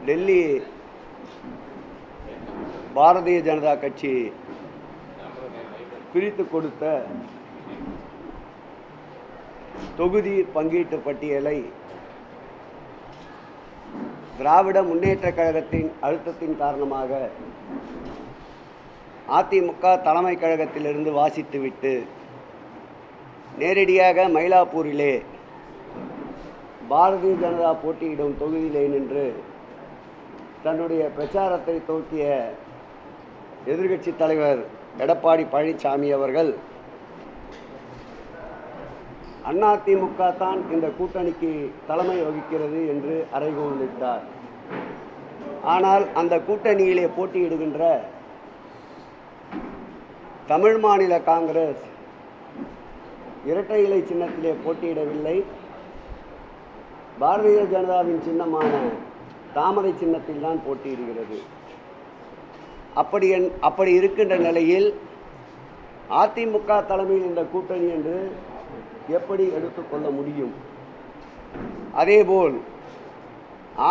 டெல்லி பாரதிய ஜனதா கட்சி பிரித்து கொடுத்த தொகுதி பங்கீட்டு பட்டியலை திராவிட முன்னேற்றக் கழகத்தின் அழுத்தத்தின் காரணமாக அதிமுக தலைமை கழகத்திலிருந்து வாசித்துவிட்டு நேரடியாக மயிலாப்பூரிலே பாரதிய ஜனதா போட்டியிடும் தொகுதியிலே நின்று தன்னுடைய பிரச்சாரத்தை துவக்கிய எதிர்க்கட்சித் தலைவர் எடப்பாடி பழனிசாமி அவர்கள் அதிமுக தான் இந்த கூட்டணிக்கு தலைமை வகிக்கிறது என்று அறைகூவலிட்டார். ஆனால் அந்த கூட்டணியிலே போட்டியிடுகின்ற தமிழ் மாநில காங்கிரஸ் இரட்டை இலை சின்னத்திலே போட்டியிடவில்லை, பாரதிய ஜனதாவின் சின்னமான தாமரை சின்னத்தில் தான் போட்டியிடுகிறது. அப்படி இருக்கின்ற நிலையில் அதிமுக தலைமையில் இந்த கூட்டணி என்று எப்படி எடுத்துக்கொள்ள முடியும்? அதேபோல்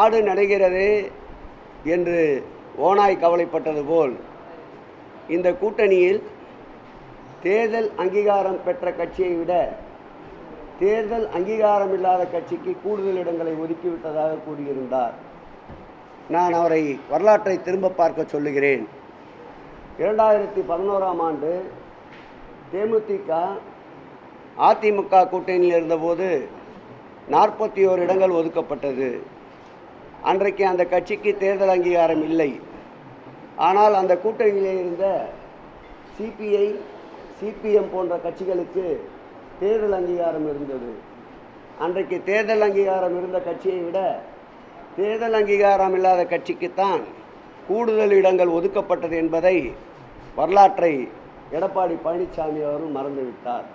ஆடு நடைகிறது என்று ஓநாய் கவலைப்பட்டது போல் இந்த கூட்டணியில் தேர்தல் அங்கீகாரம் பெற்ற கட்சியை விட தேர்தல் அங்கீகாரம் இல்லாத கட்சிக்கு கூடுதல் இடங்களை ஒதுக்கிவிட்டதாக கூறியிருந்தார். நான் அவரை வரலாற்றை திரும்ப பார்க்க சொல்லுகிறேன். 2011ஆம் ஆண்டு தேமுதிக அதிமுக கூட்டணியில் இருந்தபோது 41 இடங்கள் ஒதுக்கப்பட்டது. அன்றைக்கு அந்த கட்சிக்கு தேர்தல் அங்கீகாரம் இல்லை. ஆனால் அந்த கூட்டணியிலே இருந்த சிபிஐ, சிபிஎம் போன்ற கட்சிகளுக்கு தேர்தல் அங்கீகாரம் இருந்தது. அன்றைக்கு தேர்தல் அங்கீகாரம் இருந்த கட்சியை விட தேர்தல் அங்கீகாரம் இல்லாத கட்சிக்குத்தான் கூடுதல் இடங்கள் ஒதுக்கப்பட்டது என்பதை வரலாற்றை எடப்பாடி பழனிசாமி அவரும் மறந்துவிட்டார்.